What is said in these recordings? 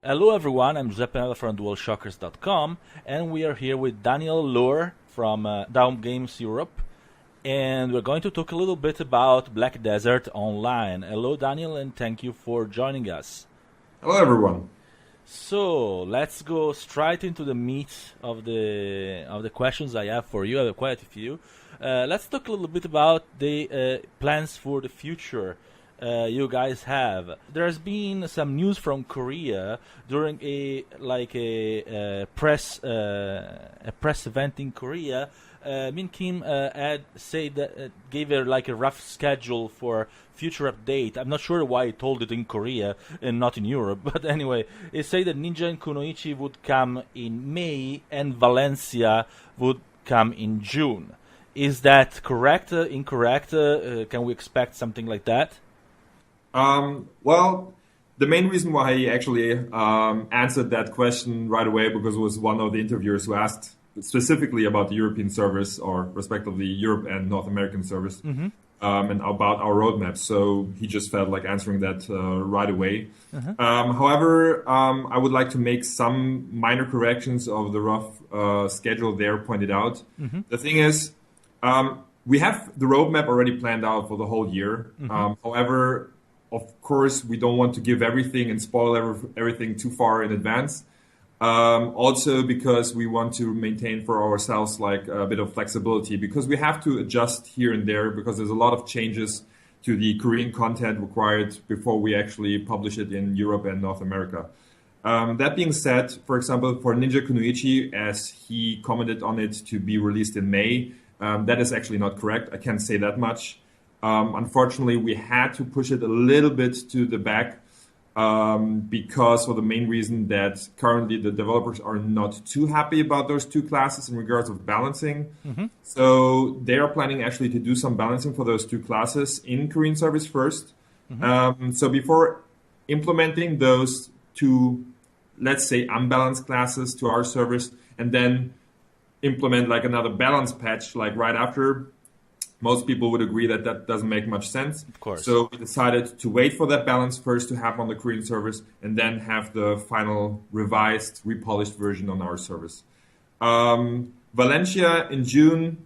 Hello everyone, I'm Giuseppe Nella from DualShockers.com, and we are here with Daniel Loehr from Down Games Europe, and we're going to talk a little bit about Black Desert Online. Hello Daniel, and thank you for joining us. Hello, everyone. So let's go straight into the meat of the questions I have for you. I have quite a few. Let's talk a little bit about the plans for the future you guys have. There's been some news from Korea during a press event in Korea. Min Kim had said that gave her like a rough schedule for future update. I'm not sure why he told it in Korea and not in Europe, but anyway, he said that Ninja and Kunoichi would come in May and Valencia would come in June. Is that correct? Incorrect? Can we expect something like that? Well, the main reason why he actually answered that question right away because it was one of the interviewers who asked specifically about the European service, or respectively Europe and North American service, and about our roadmap. So he just felt like answering that right away. However, I would like to make some minor corrections of the rough schedule there pointed out. The thing is, we have the roadmap already planned out for the whole year. However, of course, we don't want to give everything and spoil everything too far in advance. Also, because we want to maintain for ourselves like a bit of flexibility, because we have to adjust here and there, because there's a lot of changes to the Korean content required before we actually publish it in Europe and North America. That being said, for example, for Ninja Kunoichi, as he commented on it to be released in May, that is actually not correct. I can't say that much. Unfortunately, we had to push it a little bit to the back because for the main reason that currently the developers are not too happy about those two classes in regards of balancing. So they are planning actually to do some balancing for those two classes in Korean service first. So before implementing those two, let's say, unbalanced classes to our service, and then implement like another balance patch like right after, most people would agree that that doesn't make much sense. Of course. So we decided to wait for that balance first to happen on the Korean service, and then have the final revised, repolished version on our service. Valencia in June,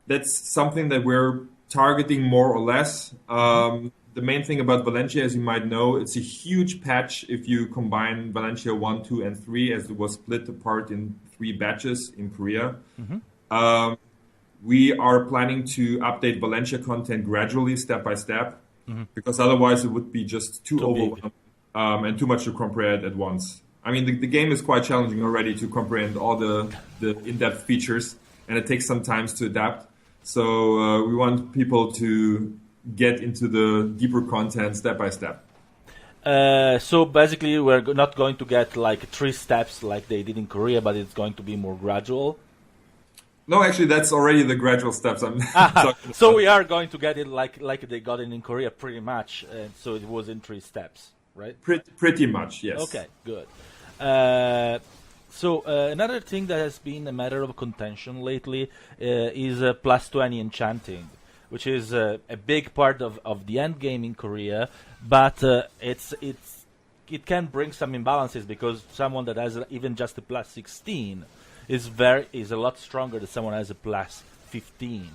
that's something that we're targeting more or less. The main thing about Valencia, as you might know, it's a huge patch if you combine Valencia 1, 2, and 3, as it was split apart in 3 batches in Korea. We are planning to update Valencia content gradually, step by step, because otherwise it would be just too overwhelming and too much to comprehend at once. I mean, the game is quite challenging already to comprehend all the in-depth features, and it takes some time to adapt. So we want people to get into the deeper content step by step. So basically, we're not going to get like 3 steps like they did in Korea, but it's going to be more gradual. No, actually, that's already the gradual steps I'm talking about. So we are going to get it like they got it in Korea, pretty much. So it was in 3 steps, right? Pretty much, yes. Okay, good. So another thing that has been a matter of contention lately is plus 20 enchanting, which is a big part of the end game in Korea, but it can bring some imbalances because someone that has even just a plus 16 is a lot stronger than someone has a plus 15.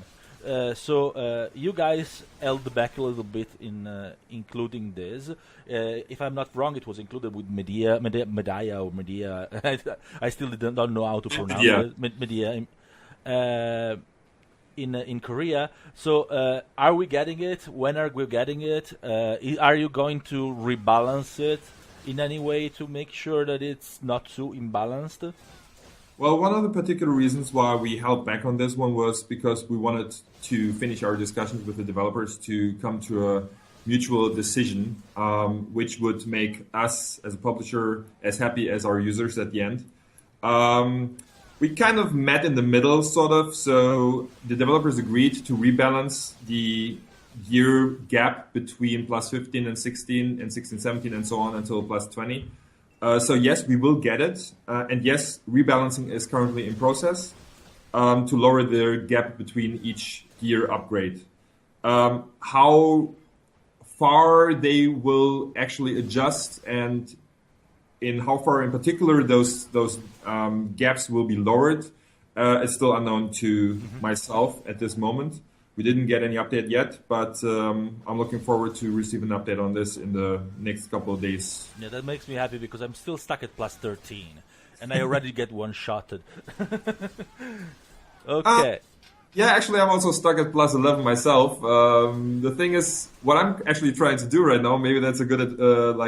So you guys held back a little bit in including this. If I'm not wrong, it was included with Medea or Medea. I still don't know how to pronounce it. Medea in Korea. So are we getting it? When are we getting it? Are you going to rebalance it in any way to make sure that it's not too imbalanced? Well, one of the particular reasons why we held back on this one was because we wanted to finish our discussions with the developers to come to a mutual decision, which would make us as a publisher as happy as our users at the end. We kind of met in the middle, sort of. So the developers agreed to rebalance the year gap between plus 15 and 16 and 16, 17 and so on until plus 20. So yes, we will get it. And yes, rebalancing is currently in process to lower the gap between each year upgrade. How far they will actually adjust and in how far in particular those gaps will be lowered is still unknown to myself at this moment. We didn't get any update yet, but I'm looking forward to receive an update on this in the next couple of days. Yeah, that makes me happy because I'm still stuck at plus 13, and I already get one-shotted. Okay. Yeah, actually, I'm also stuck at plus 11 myself. The thing is, what I'm actually trying to do right now, maybe that's a good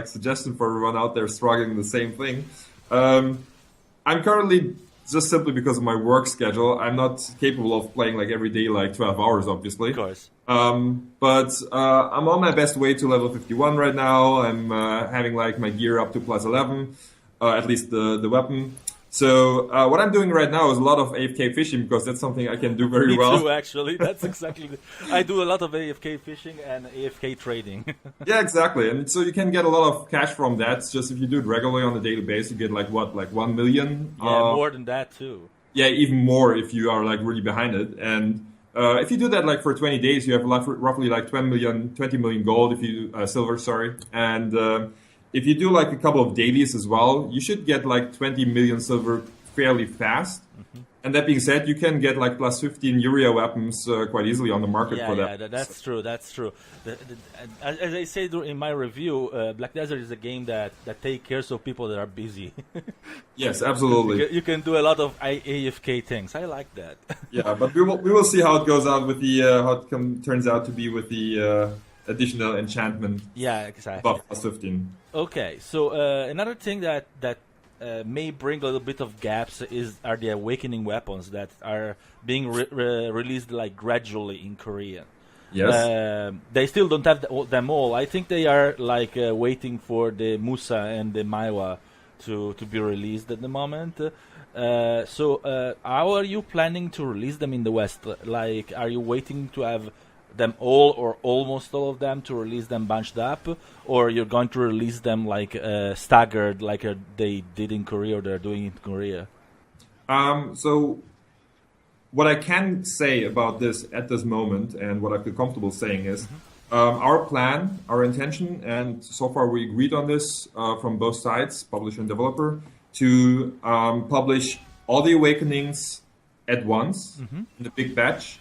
suggestion for everyone out there struggling with the same thing. I'm currently, just simply because of my work schedule, I'm not capable of playing like every day, like 12 hours, obviously. Of course. But I'm on my best way to level 51 right now. I'm having like my gear up to plus 11, at least the weapon. So what I'm doing right now is a lot of AFK fishing because that's something I can do very well. Me too, actually. That's exactly. I do a lot of AFK fishing and AFK trading. Yeah, exactly. And so you can get a lot of cash from that. It's just if you do it regularly on a daily basis, you get like 1 million. Yeah, more than that too. Yeah, even more if you are like really behind it. And if you do that like for 20 days, you have roughly like 20 million gold if you silver, sorry. And if you do like a couple of dailies as well, you should get like 20 million silver fairly fast. And that being said, you can get like plus 15 urea weapons quite easily on the market for that. Yeah, that's true. That's true. As I said in my review, Black Desert is a game that takes care of people that are busy. Yes, absolutely. You can do a lot of AFK things. I like that. Yeah, but we will see how it goes out with the how it turns out to be with the additional enchantment. Yeah, exactly. Buff plus 15. Okay, so another thing that may bring a little bit of gaps are the awakening weapons that are being released like gradually in Korea. Yes. They still don't have them all. I think they are like waiting for the Musa and the Maiwa to be released at the moment. So how are you planning to release them in the West? Like, are you waiting to have them all or almost all of them to release them bunched up, or you're going to release them like staggered like they did in Korea or they're doing in Korea? So what I can say about this at this moment and what I feel comfortable saying is our plan, our intention, and so far we agreed on this from both sides, publisher and developer, to publish all the awakenings at once in a big batch.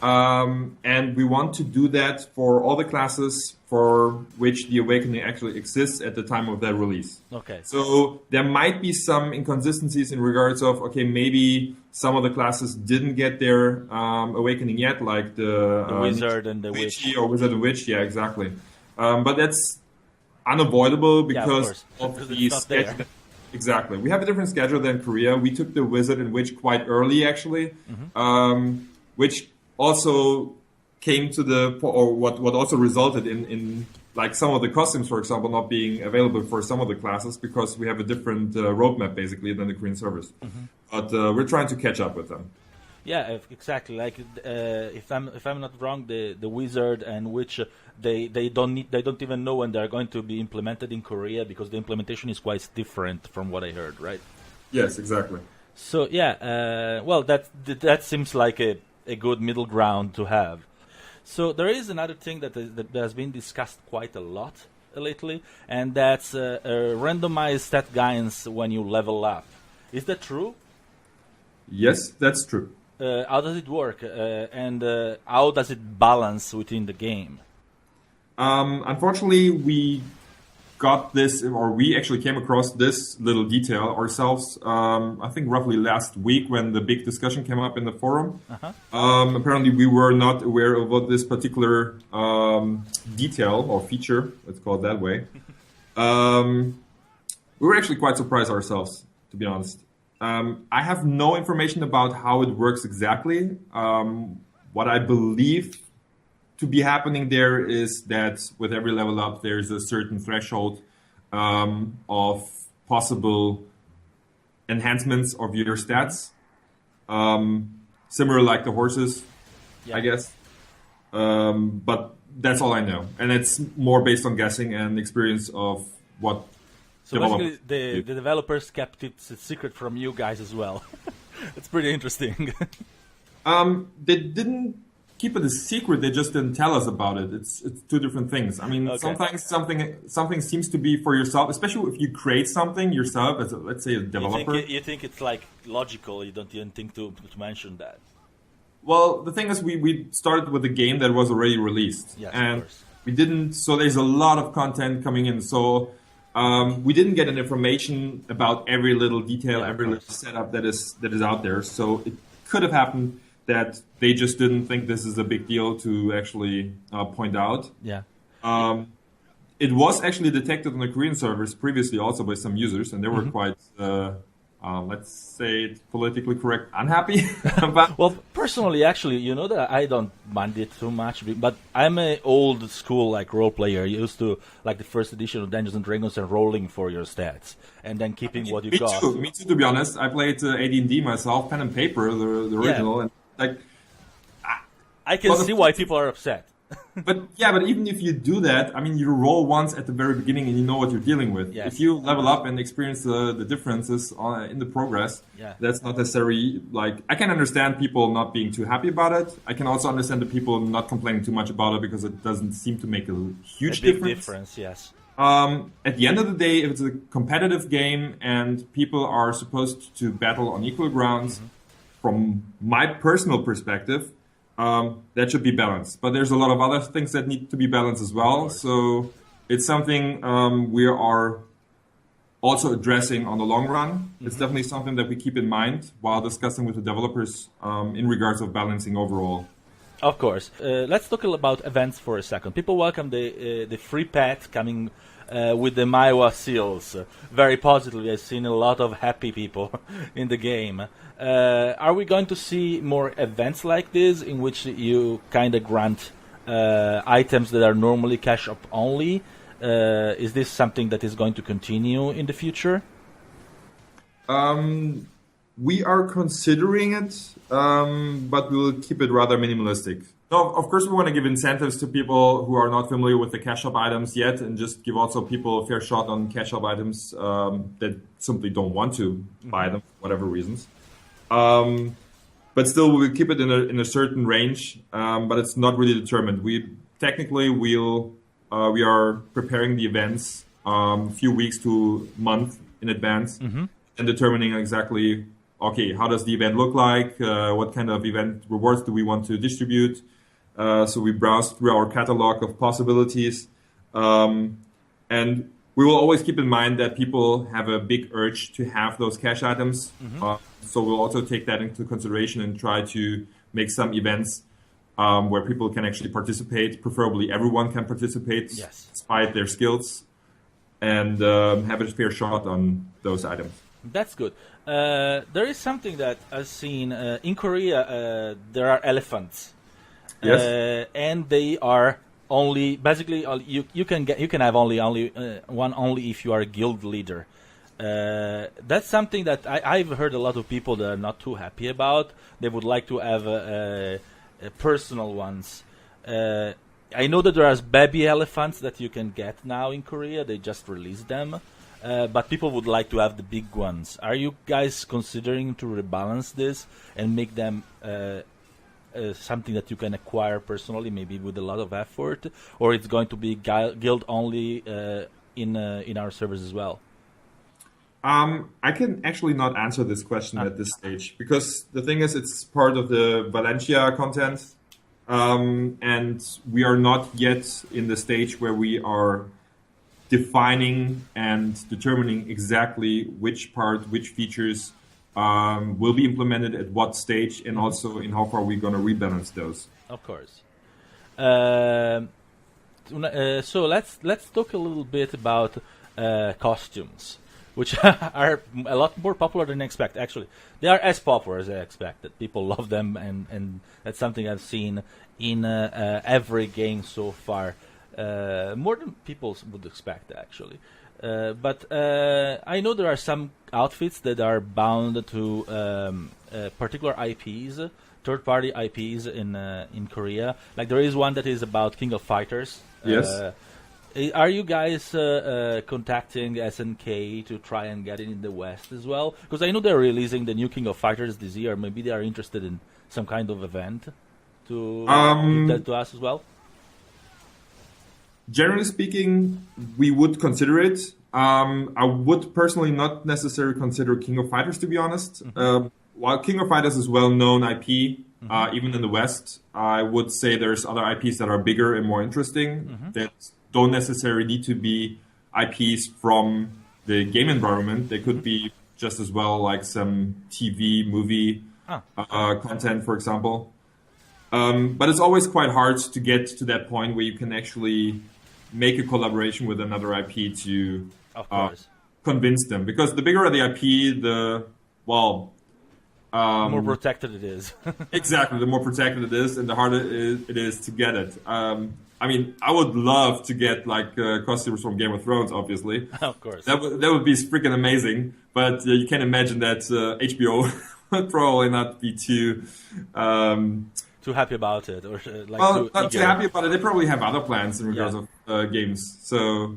And we want to do that for all the classes for which the awakening actually exists at the time of their release. Okay. So there might be some inconsistencies in regards of, okay, maybe some of the classes didn't get their awakening yet, like the wizard and the witch. Or wizard and witch, yeah, exactly. But that's unavoidable because of the schedule. Exactly. We have a different schedule than Korea. We took the wizard and witch quite early, actually, which also came to what also resulted in like some of the costumes, for example, not being available for some of the classes because we have a different roadmap basically than the Korean servers. But we're trying to catch up with them. Yeah, exactly. Like if I'm not wrong, the wizard and witch they don't even know when they're going to be implemented in Korea because the implementation is quite different from what I heard, right? Yes, exactly. So yeah, well that seems like a good middle ground to have. So there is another thing that has been discussed quite a lot lately, and that's randomized stat guidance when you level up. Is that true? Yes, that's true. How does it work, and how does it balance within the game? Unfortunately, we got this, or we actually came across this little detail ourselves, I think roughly last week when the big discussion came up in the forum. Apparently we were not aware of what this particular detail or feature, let's call it that way. We were actually quite surprised ourselves, to be honest. I have no information about how it works exactly. What I believe to be happening there is that with every level up, there's a certain threshold of possible enhancements of your stats, similar like the horses, I guess. But that's all I know, and it's more based on guessing and experience of what. So basically, the developers kept it a secret from you guys as well. It's pretty interesting. They didn't keep it a secret. They just didn't tell us about it. It's two different things. I mean, sometimes something seems to be for yourself, especially if you create something yourself as let's say a developer. You think it's like logical? You don't even think to mention that. Well, the thing is, we started with a game that was already released, yes, and we didn't. So there's a lot of content coming in. So we didn't get an information about every little detail, every little setup that is out there. So it could have happened that they just didn't think this is a big deal to actually point out. Yeah. It was actually detected on the Korean servers previously also by some users, and they were quite, let's say, politically correct, unhappy about. Well, personally, actually, you know that I don't mind it too much, but I'm an old school like role player. Used to like the first edition of Dungeons and Dragons and rolling for your stats and then keeping what you got. Me too. To be honest, I played AD&D myself, pen and paper, the original, and like. I can see why people are upset. But even if you do that, I mean, you roll once at the very beginning and you know what you're dealing with. Yes. If you level up and experience the differences in the progress, that's not necessarily like, I can understand people not being too happy about it. I can also understand the people not complaining too much about it because it doesn't seem to make a huge difference. Yes. At the end of the day, if it's a competitive game and people are supposed to battle on equal grounds, from my personal perspective, that should be balanced. But there's a lot of other things that need to be balanced as well. So it's something we are also addressing on the long run. It's definitely something that we keep in mind while discussing with the developers in regards of balancing overall. Of course. Let's talk about events for a second. People welcome the free pet coming with the Maiwa seals very positively. I've seen a lot of happy people in the game. Are we going to see more events like this in which you kind of grant items that are normally cash up only? Is this something that is going to continue in the future? We are considering it, but we'll keep it rather minimalistic. No, of course, we want to give incentives to people who are not familiar with the cash up items yet, and just give also people a fair shot on cash up items that simply don't want to buy them for whatever reasons. But still, we'll keep it in a certain range, but it's not really determined. We are preparing the events a few weeks to month in advance and determining exactly, okay, how does the event look like? What kind of event rewards do we want to distribute? So we browse through our catalog of possibilities. And we will always keep in mind that people have a big urge to have those cash items. So we'll also take that into consideration and try to make some events where people can actually participate. Preferably everyone can participate despite their skills and have a fair shot on those items. That's good. There is something that I've seen in Korea. There are elephants, and they are only basically you can have only one only if you are a guild leader. That's something that I've heard a lot of people that are not too happy about. They would like to have personal ones. I know that there are baby elephants that you can get now in Korea. They just released them. But people would like to have the big ones. Are you guys considering to rebalance this and make them something that you can acquire personally, maybe with a lot of effort, or it's going to be guild only in our servers as well? I can actually not answer this question at this stage because the thing is, it's part of the Valencia content, and we are not yet in the stage where we are defining and determining exactly which features will be implemented at what stage, and also in how far we're going to rebalance those. Of course. So let's talk a little bit about costumes, which are a lot more popular than I expect. Actually, they are as popular as I expected. People love them, and that's something I've seen in every game so far. More than people would expect, actually. But I know there are some outfits that are bound to particular IPs, third-party IPs in Korea. Like there is one that is about King of Fighters. Yes. Are you guys contacting SNK to try and get it in the West as well? Because I know they're releasing the new King of Fighters this year. Maybe they are interested in some kind of event to Um, give that to us as well? Generally speaking, we would consider it. I would personally not necessarily consider King of Fighters, to be honest. While King of Fighters is well-known IP, even in the West, I would say there's other IPs that are bigger and more interesting that don't necessarily need to be IPs from the game environment. They could be just as well like some TV, movie content, for example. But it's always quite hard to get to that point where you can actually make a collaboration with another IP to Of course. convince them. Because the bigger the IP, the More protected it is. exactly, the more protected it is, and the harder it is to get it. I mean, I would love to get like costumes from Game of Thrones, obviously. Of course. That would be freaking amazing. But you can imagine that HBO would probably not be too. Too happy about it, or like Well, not too eager. happy about it. They probably have other plans in regards of games. So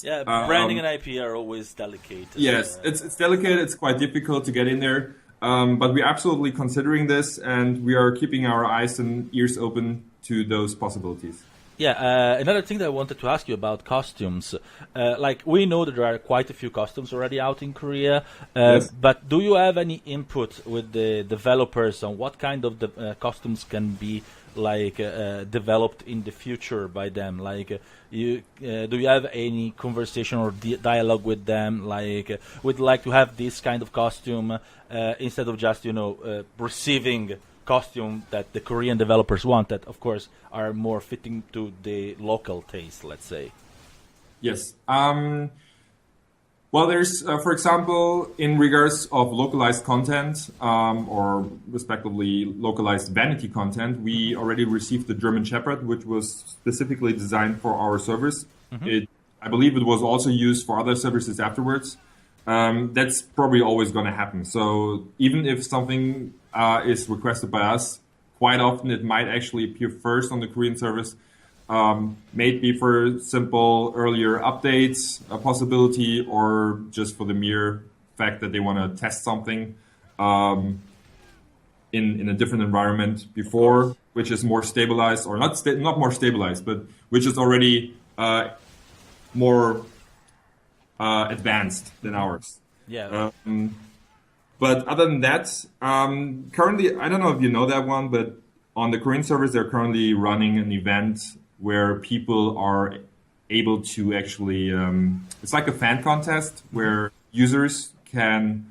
Yeah, branding and IP are always delicate. yes, it's delicate. It's quite difficult to get in there. But we're absolutely considering this, and we are keeping our eyes and ears open to those possibilities. Yeah, another thing that I wanted to ask you about costumes. Like, we know that there are quite a few costumes already out in Korea, Yes. but do you have any input with the developers on what kind of costumes can be like developed in the future by them? Like, do you have any conversation or dialogue with them? Like, we'd like to have this kind of costume instead of just receiving costume that the Korean developers want, that of course are more fitting to the local taste, let's say. Yes. Well, there's, for example, in regards of localized content, or respectively localized vanity content, we already received the German Shepherd, which was specifically designed for our servers. I believe it was also used for other services afterwards. That's probably always going to happen. So even if something is requested by us, quite often it might actually appear first on the Korean service. Maybe for simple earlier updates, a possibility, or just for the mere fact that they want to test something in a different environment before, which is more stabilized, or not more stabilized, but which is already more advanced than ours. Yeah. But other than that, currently, I don't know if you know that one, but on the Korean servers, they're currently running an event where people are able to actually, it's like a fan contest where users can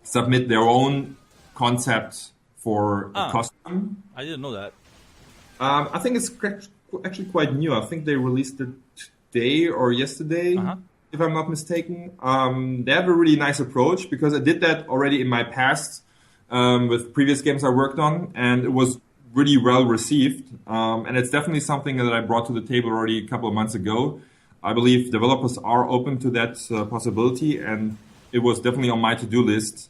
submit their own concept for a costume. I didn't know that. I think it's actually quite new. I think they released it today or yesterday, if I'm not mistaken. They have a really nice approach, because I did that already in my past with previous games I worked on, and it was really well received. And it's definitely something that I brought to the table already a couple of months ago. I believe developers are open to that possibility, and it was definitely on my to-do list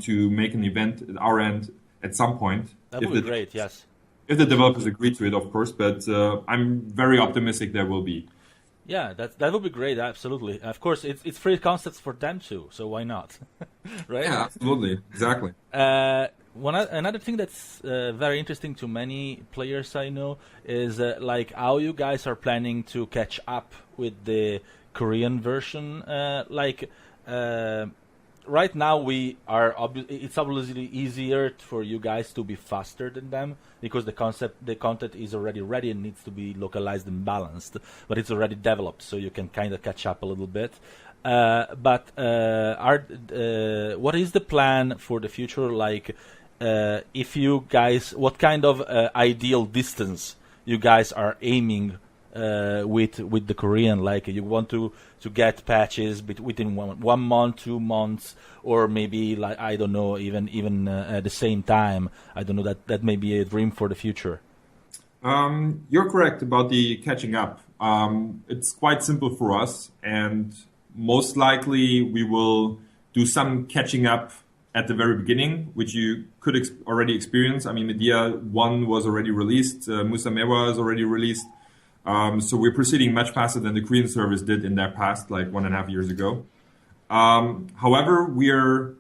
to make an event at our end at some point. That would be great, yes. If the developers agree to it, of course, but I'm very optimistic there will be. Yeah, that would be great, absolutely. Of course, it's free concepts for them too, so why not? Right? Yeah, absolutely. Exactly. Another thing that's very interesting to many players I know is like how you guys are planning to catch up with the Korean version. Right now it's obviously easier for you guys to be faster than them, because the content is already ready and needs to be localized and balanced, but it's already developed, so you can kind of catch up a little bit. What is the plan for the future? Like, if you guys, what kind of ideal distance you guys are aiming with the Korean? Like, you want to get patches within 1 month, 2 months, or maybe, like, I don't know, even at the same time. I don't know, that may be a dream for the future. You're correct about the catching up. It's quite simple for us, and most likely we will do some catching up at the very beginning, which you could already experience. I mean, Medea 1 was already released, Musa Mewa is already released. So we're proceeding much faster than the Korean service did in their past, like 1.5 years ago. However, we're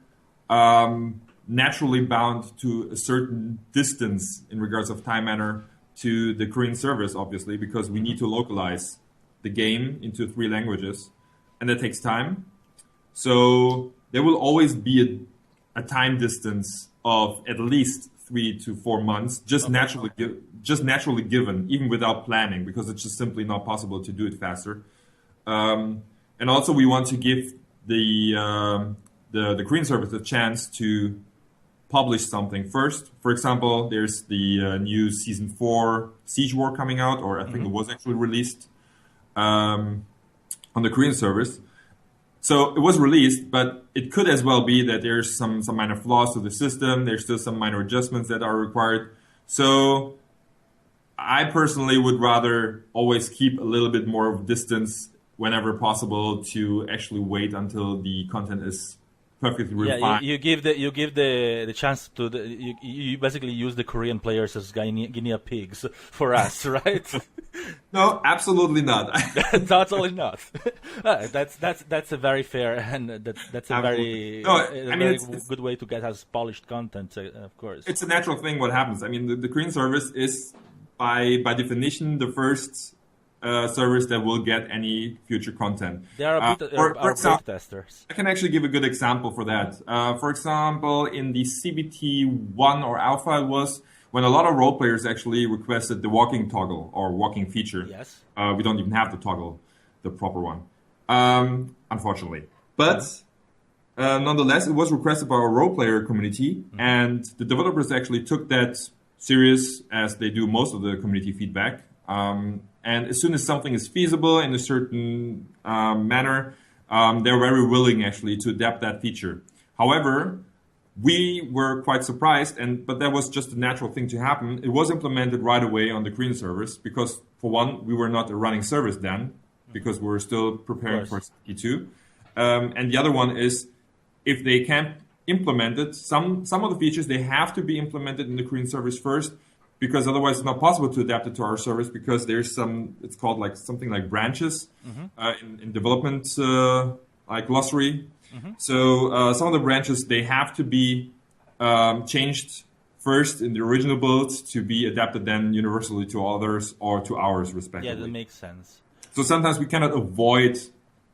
naturally bound to a certain distance in regards of time manner to the Korean service, obviously, because we need to localize the game into 3 languages, and that takes time. So there will always be a time distance of at least 3 to 4 months, just naturally given, even without planning, because it's just simply not possible to do it faster. And also, we want to give the Korean service a chance to publish something first. For example, there's the new season 4 Siege War coming out, or I think it was actually released on the Korean service. So it was released, but it could as well be that there's some minor flaws to the system. There's still some minor adjustments that are required. So I personally would rather always keep a little bit more of distance whenever possible to actually wait until the content is perfectly refined. Yeah, you give the chance to you basically use the Korean players as guinea pigs for us, right? No, absolutely not. Totally not. That's a very fair and that's a very good way to get us polished content, of course. It's a natural thing. What happens? I mean, the Korean service is by definition the first service that will get any future content. They are a bit beta testers. I can actually give a good example for that. For example, in the CBT1 or Alpha, it was when a lot of role players actually requested the walking toggle or walking feature. Yes. We don't even have the toggle, the proper one, unfortunately. But nonetheless, it was requested by our role player community, and the developers actually took that serious, as they do most of the community feedback. And as soon as something is feasible in a certain manner, they're very willing actually to adapt that feature. However, we were quite surprised, but that was just a natural thing to happen. It was implemented right away on the Korean service because, for one, we were not a running service then, because we were still preparing for CBT2. And the other one is, if they can't implement it, some of the features, they have to be implemented in the Korean service first, because otherwise it's not possible to adapt it to our service, because there's it's called like something like branches in development, like glossary. So some of the branches, they have to be changed first in the original build to be adapted then universally to others or to ours respectively. Yeah, that makes sense. So sometimes we cannot avoid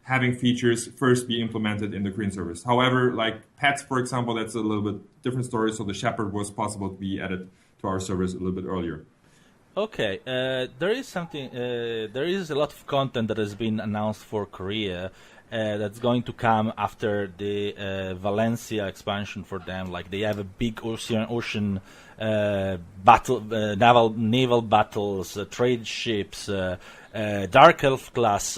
having features first be implemented in the Korean service. However, like pets, for example, that's a little bit different story. So the shepherd was possible to be added to our service a little bit earlier. Okay, there is a lot of content that has been announced for Korea that's going to come after the Valencia expansion for them. Like they have a big ocean battle, naval battles, trade ships, dark elf class,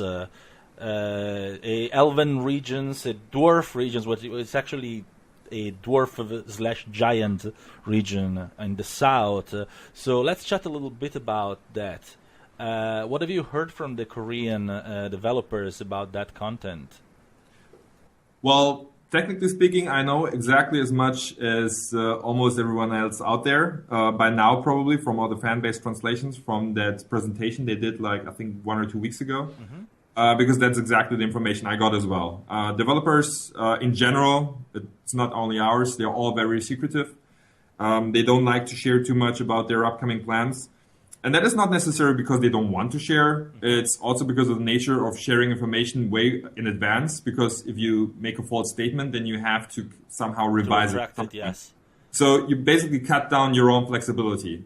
elven regions, dwarf regions. What it's actually a dwarf / giant region in the south. So let's chat a little bit about that. What have you heard from the Korean developers about that content? Well, technically speaking, I know exactly as much as almost everyone else out there by now, probably from all the fan-based translations from that presentation they did, like I think 1 or 2 weeks ago. Because that's exactly the information I got as well. Developers, in general, it's not only ours, they're all very secretive. They don't like to share too much about their upcoming plans. And that is not necessarily because they don't want to share. It's also because of the nature of sharing information way in advance. Because if you make a false statement, then you have to somehow revise it. Yes. So you basically cut down your own flexibility.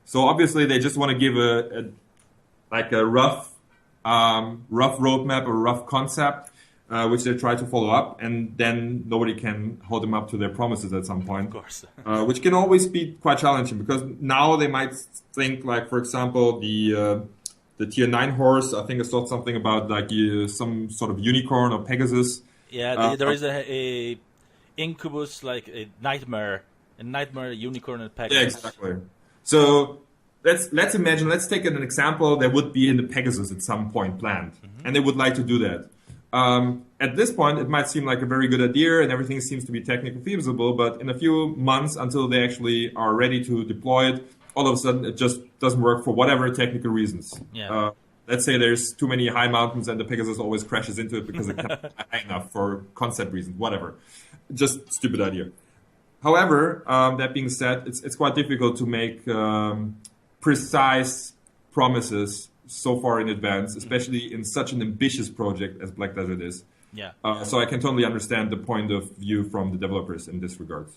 So obviously they just want to give a rough roadmap or rough concept, which they try to follow up, and then nobody can hold them up to their promises at some point. Of course. Which can always be quite challenging, because now they might think, like, for example, the tier 9 horse, I think I saw something about like some sort of unicorn or Pegasus. Yeah, there is a incubus, like a nightmare unicorn and Pegasus. Yeah, exactly. So let's imagine, let's take an example that would be in the Pegasus at some point planned, and they would like to do that. At this point, it might seem like a very good idea and everything seems to be technically feasible, but in a few months, until they actually are ready to deploy it, all of a sudden it just doesn't work for whatever technical reasons. Yeah. Let's say there's too many high mountains and the Pegasus always crashes into it because it can't fly high enough for concept reasons, whatever. Just stupid idea. However, that being said, it's quite difficult to make precise promises so far in advance, especially in such an ambitious project as Black Desert is. Yeah. So I can totally understand the point of view from the developers in this regard.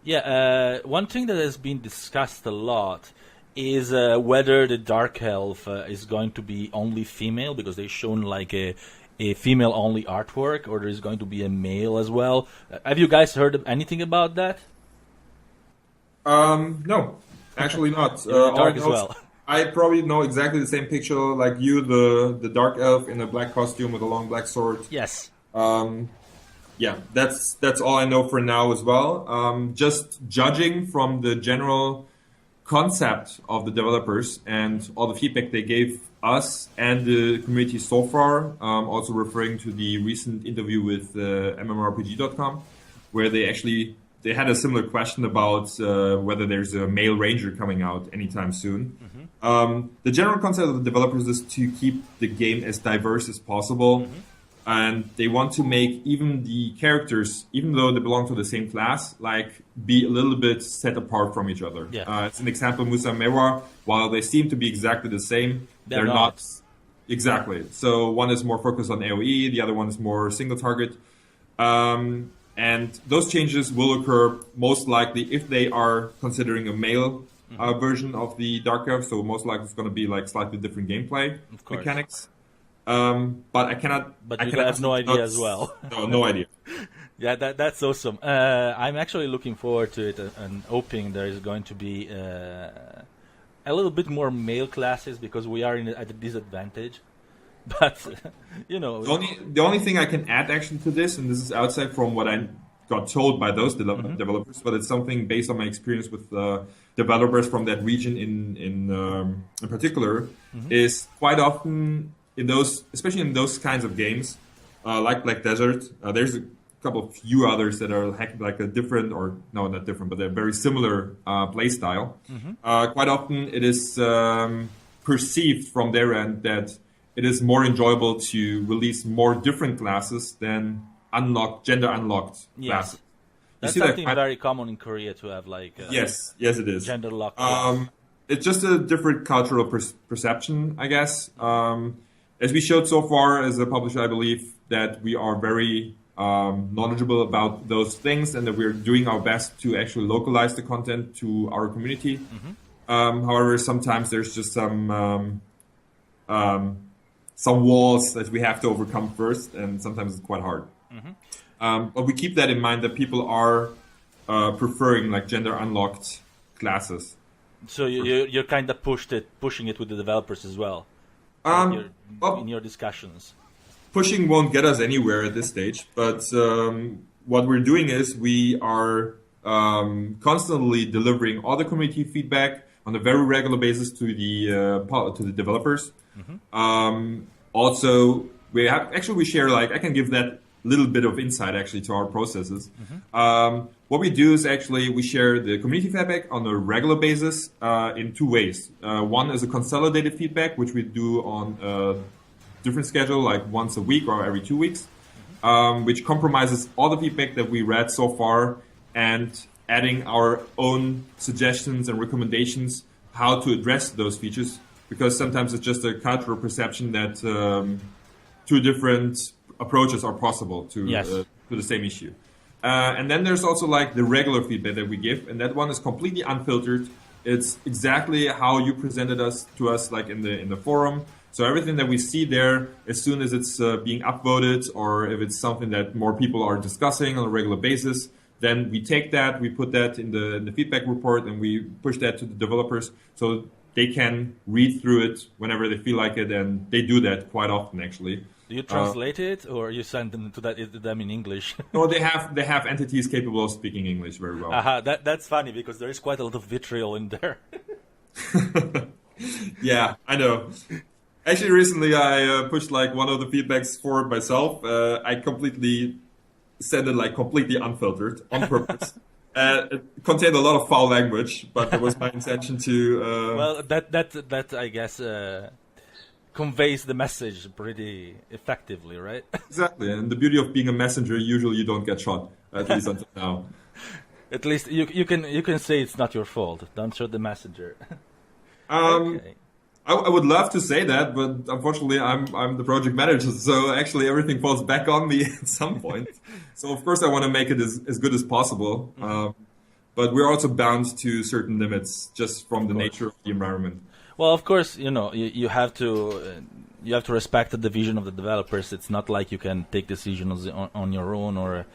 Yeah, one thing that has been discussed a lot is whether the Dark Elf is going to be only female, because they've shown like a female-only artwork, or there's going to be a male as well. Have you guys heard of anything about that? No, actually not. Dark as well. I probably know exactly the same picture like you, the Dark Elf in a black costume with a long black sword. Yes. Yeah, that's all I know for now as well. Just judging from the general concept of the developers and all the feedback they gave us and the community so far, also referring to the recent interview with MMORPG.com, where they had a similar question about whether there's a male ranger coming out anytime soon. The general concept of the developers is to keep the game as diverse as possible. And they want to make even the characters, even though they belong to the same class, like be a little bit set apart from each other. Yeah. It's an example, Musa Mewa, while they seem to be exactly the same, they're not. Exactly. So one is more focused on AoE, the other one is more single target. And those changes will occur most likely if they are considering a male version of the Dark Elf. So most likely it's going to be like slightly different gameplay mechanics. But I cannot. But you have no idea as well. No idea. Yeah, that's awesome. I'm actually looking forward to it and hoping there is going to be a little bit more male classes, because we are at a disadvantage. But you know, the only thing I can add actually to this, and this is outside from what I got told by those developers, but it's something based on my experience with developers from that region in particular, is quite often. Especially in those kinds of games, like Black Desert, there's a few others that are like a different, or no, not different, but they're very similar play style. Quite often it is perceived from their end that it is more enjoyable to release more different classes than gender unlocked classes. That's something very common in Korea to have like yes, it is gender locked. It's just a different cultural perception, I guess. As we showed so far as a publisher, I believe that we are very knowledgeable about those things, and that we're doing our best to actually localize the content to our community. However, sometimes there's just some walls that we have to overcome first, and sometimes it's quite hard. But we keep that in mind, that people are preferring like gender unlocked classes. So you're kind of pushing it with the developers as well. In your discussions, pushing won't get us anywhere at this stage. But what we're doing is we are constantly delivering all the community feedback on a very regular basis to the developers. Also, we share, like, I can give that little bit of insight actually to our processes. What we do is actually we share the community feedback on a regular basis in two ways. One is a consolidated feedback, which we do on a different schedule, like once a week or every 2 weeks, which compromises all the feedback that we read so far and adding our own suggestions and recommendations how to address those features, because sometimes it's just a cultural perception that two different approaches are possible to the same issue. And then there's also like the regular feedback that we give, and that one is completely unfiltered. It's exactly how you presented to us like in the forum. So everything that we see there, as soon as it's being upvoted, or if it's something that more people are discussing on a regular basis, then we take that, we put that in the feedback report, and we push that to the developers so they can read through it whenever they feel like it, and they do that quite often actually. Do you translate it, or you send them to them in English? No, they have entities capable of speaking English very well. That's funny, because there is quite a lot of vitriol in there. Yeah, I know. Actually, recently I pushed like one of the feedbacks forward myself. I completely sent it like completely unfiltered on purpose. It contained a lot of foul language, but it was my intention to. Well, that I guess conveys the message pretty effectively, right? Exactly, and the beauty of being a messenger, usually you don't get shot, at least until now. At least you can say it's not your fault. Don't show the messenger. Okay. I would love to say that, but unfortunately, I'm the project manager, so actually everything falls back on me at some point. So of course, I want to make it as good as possible, but we're also bound to certain limits just from the nature of the environment. Well, of course, you have to respect the vision of the developers. It's not like you can take decisions on your own or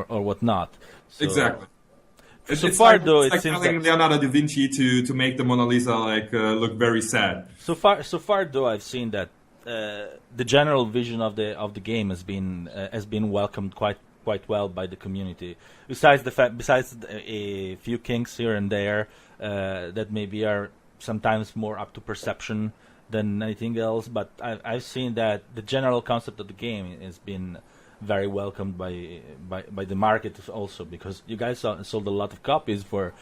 whatnot. So, exactly. So far, though, it like seems telling Leonardo da Vinci to make the Mona Lisa look very sad. So far, though, I've seen that the general vision of the game has been welcomed quite well by the community. Besides a few kinks here and there that maybe are sometimes more up to perception than anything else, but I've seen that the general concept of the game has been very welcomed by the market also, because you guys sold a lot of copies for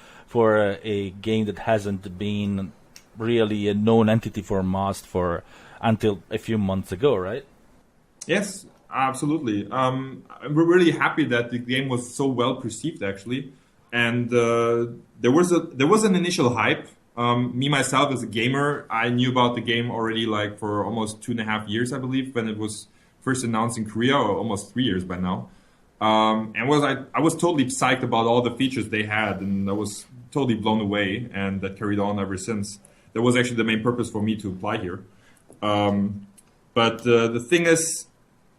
a game that hasn't been really a known entity for most until a few months ago, right? Yes, absolutely. We're really happy that the game was so well perceived, actually, and there was an initial hype. Me myself as a gamer, I knew about the game already like for almost 2.5 years, I believe, when it was first announced in Korea, or almost 3 years by now. And I was totally psyched about all the features they had, and I was totally blown away, and that carried on ever since. That was actually the main purpose for me to apply here. But the thing is,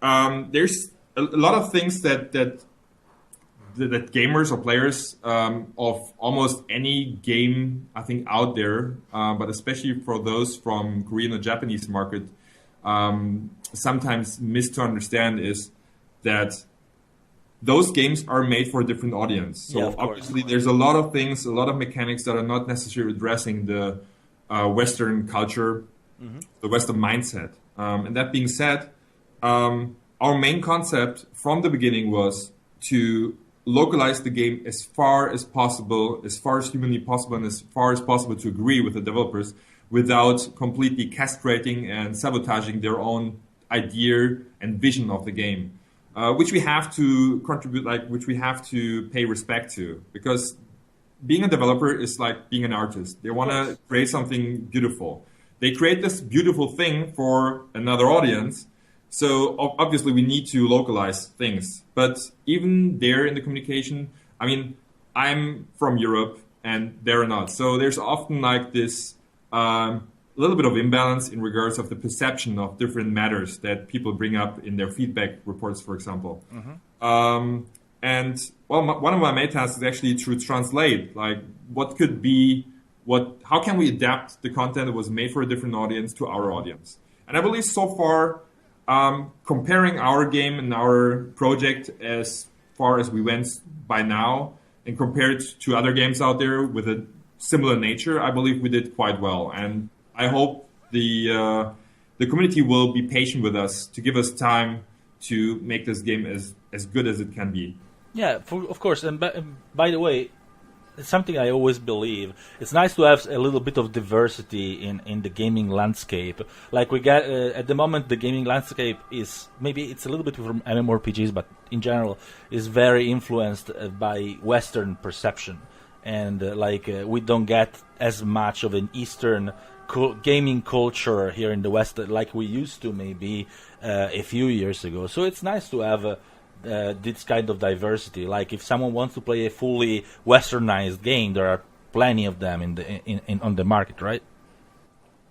there's a lot of things that gamers or players of almost any game, I think, out there, but especially for those from Korean or Japanese market, sometimes miss to understand is that those games are made for a different audience. So obviously there's a lot of things, a lot of mechanics that are not necessarily addressing the Western culture, the Western mindset. And that being said, our main concept from the beginning was to localize the game as far as possible, as far as humanly possible, and as far as possible to agree with the developers without completely castrating and sabotaging their own idea and vision of the game, which we have to contribute, which we have to pay respect to, because being a developer is like being an artist. They want to create something beautiful. They create this beautiful thing for another audience. So obviously we need to localize things. But even there in the communication, I mean, I'm from Europe and they're not. So there's often like this little bit of imbalance in regards of the perception of different matters that people bring up in their feedback reports, for example. And well, one of my main tasks is actually to translate, like how can we adapt the content that was made for a different audience to our audience? And I believe so far, comparing our game and our project as far as we went by now and compared to other games out there with a similar nature, I believe we did quite well. And I hope the community will be patient with us to give us time to make this game as good as it can be. Yeah, of course. And by the way, it's something I always believe. It's nice to have a little bit of diversity in the gaming landscape. Like we get at the moment, the gaming landscape is maybe it's a little bit from MMORPGs, but in general is very influenced by Western perception, and we don't get as much of an Eastern gaming culture here in the West like we used to maybe a few years ago. So it's nice to have this kind of diversity. Like if someone wants to play a fully westernized game, there are plenty of them on the market, right?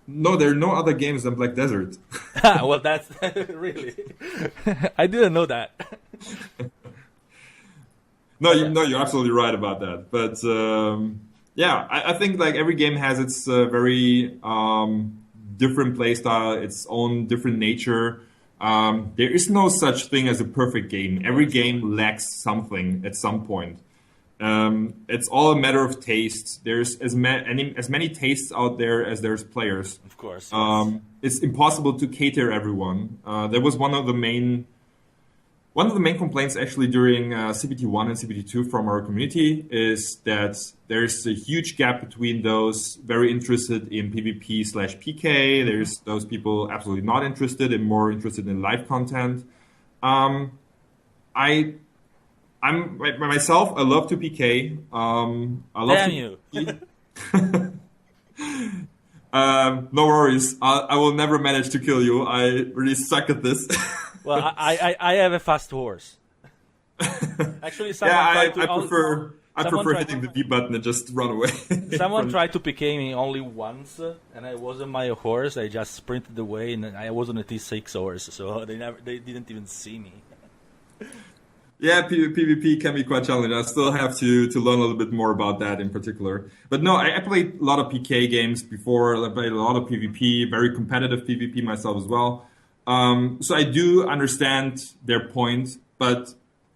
No, there are no other games than Black Desert. Well, that's really I didn't know that. No, you're absolutely right about that. But yeah, I think like every game has its very different play style, its own different nature. There is no such thing as a perfect game. Every game lacks something at some point. It's all a matter of taste. There's as many tastes out there as there's players. Of course. It's impossible to cater everyone. That was one of the main complaints actually during CPT1 and CPT2 from our community, is that there's a huge gap between those very interested in PvP/PK. There's those people absolutely not interested and more interested in live content. I Myself. I love to PK. I love Damn to you. PvP. No worries. I will never manage to kill you. I really suck at this. Well, I have a fast horse. Actually, someone Yeah, tried to. I prefer hitting the B button and just run away. Someone tried to PK me only once, and I wasn't my horse. I just sprinted away, and I was on a T6 horse, so they didn't even see me. Yeah, PvP can be quite challenging. I still have to learn a little bit more about that in particular. But no, I played a lot of PK games before. I played a lot of PvP, very competitive PvP myself as well. So I do understand their point, but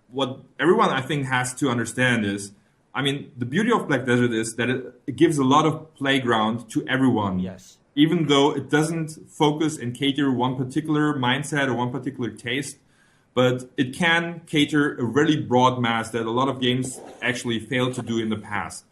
what everyone I think has to understand is, I mean, the beauty of Black Desert is that it gives a lot of playground to everyone. Yes. Even though it doesn't focus and cater one particular mindset or one particular taste, but it can cater a really broad mass that a lot of games actually failed to do in the past.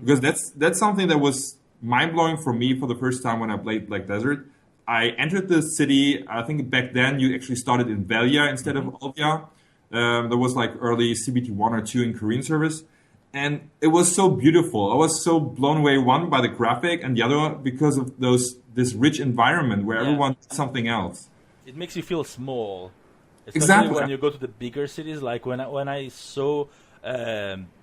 Because that's something that was mind-blowing for me for the first time when I played Black Desert. I entered the city, I think back then you actually started in Velia instead of Olvia. There was like early CBT 1 or 2 in Korean service. And it was so beautiful. I was so blown away, one by the graphic and the other because of this rich environment where everyone does something else. It makes you feel small. Especially Exactly. when you go to the bigger cities, like when I saw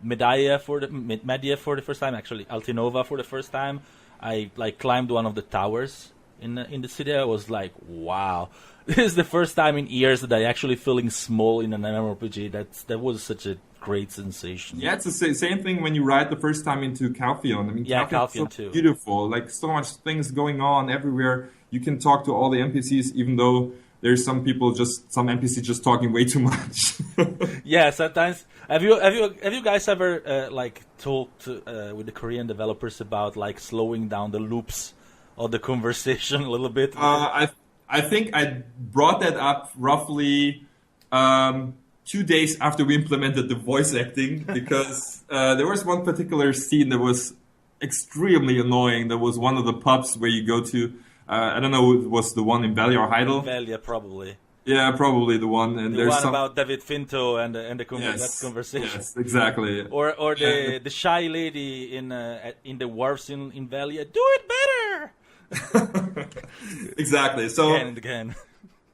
Medea for the first time, actually Altinova for the first time, I like climbed one of the towers in the city. I was like, wow, this is the first time in years that I actually feeling small in an MMORPG. That was such a great sensation. Yeah, it's the same thing when you ride the first time into Calpheon. I mean, Yeah, Calpheon Calpheon is so too. beautiful. Like so much things going on everywhere. You can talk to all the NPCs, even though there's some NPCs just talking way too much. Yeah, sometimes. Have you guys ever like talked with the Korean developers about like slowing down the loops of the conversation a little bit? I think I brought that up roughly 2 days after we implemented the voice acting because there was one particular scene that was extremely annoying. There was one of the pubs where you go to. I don't know if it was the one in Valia or Heidel. Valia, probably. Yeah, probably the one. And The there's one some... about David Finto and that conversation. Yes, exactly. Or the shy lady in the wharfs in Valia. Do it better. Exactly. So Again and again.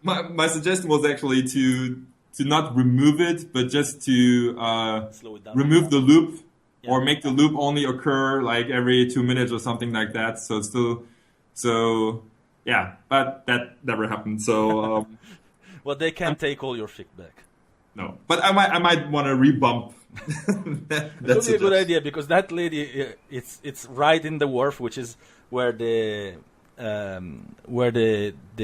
my suggestion was actually to not remove it, but just to Slow it down. remove the loop or make the loop only occur like every 2 minutes or something like that. So it's still. So, yeah, but that never happened. So, Well, they can't take all your feedback. no. But I might want to rebump. It would be a good idea because that lady, it's right in the wharf, which is where the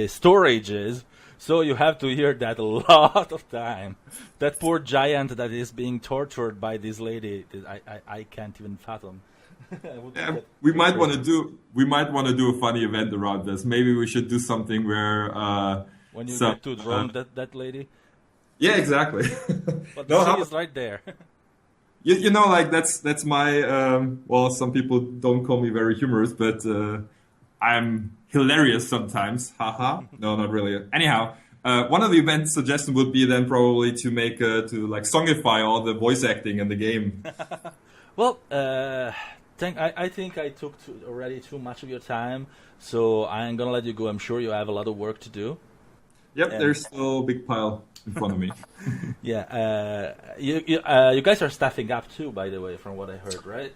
storage is. So you have to hear that a lot of time. That poor giant that is being tortured by this lady, I can't even fathom. Yeah, we might want to do a funny event around this. Maybe we should do something where when you get to drone that lady. Yeah, exactly. But the sea is right there. You know, like that's my well, some people don't call me very humorous, but I'm hilarious sometimes. Haha. No, not really. Anyhow, one of the event suggestions would be then probably to make to like songify all the voice acting in the game. Well, I think I took already too much of your time, so I'm gonna let you go. I'm sure you have a lot of work to do. Yep, there's still a big pile in front of me. Yeah, you guys are staffing up too, by the way, from what I heard, right?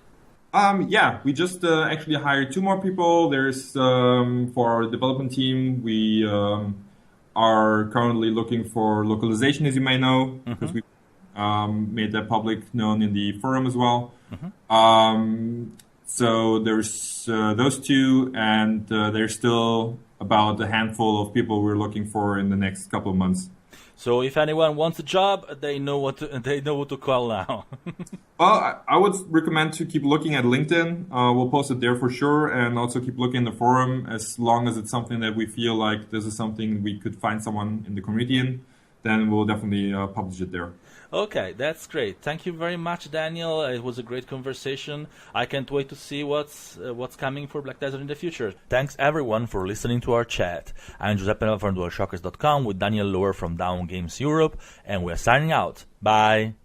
Yeah, we just actually hired 2 more people. There's for our development team, we are currently looking for localization, as you may know, because we made that public known in the forum as well. So there's those 2, and there's still about a handful of people we're looking for in the next couple of months. So if anyone wants a job, they know what to call now. Well, I would recommend to keep looking at LinkedIn. We'll post it there for sure, and also keep looking in the forum as long as it's something that we feel like this is something we could find someone in the community in. Then we'll definitely publish it there. Okay, that's great. Thank you very much, Daniel. It was a great conversation. I can't wait to see what's coming for Black Desert in the future. Thanks everyone for listening to our chat. I'm Giuseppe Nova from DualShockers.com with Daniel Loehr from Down Games Europe, and we're signing out. Bye.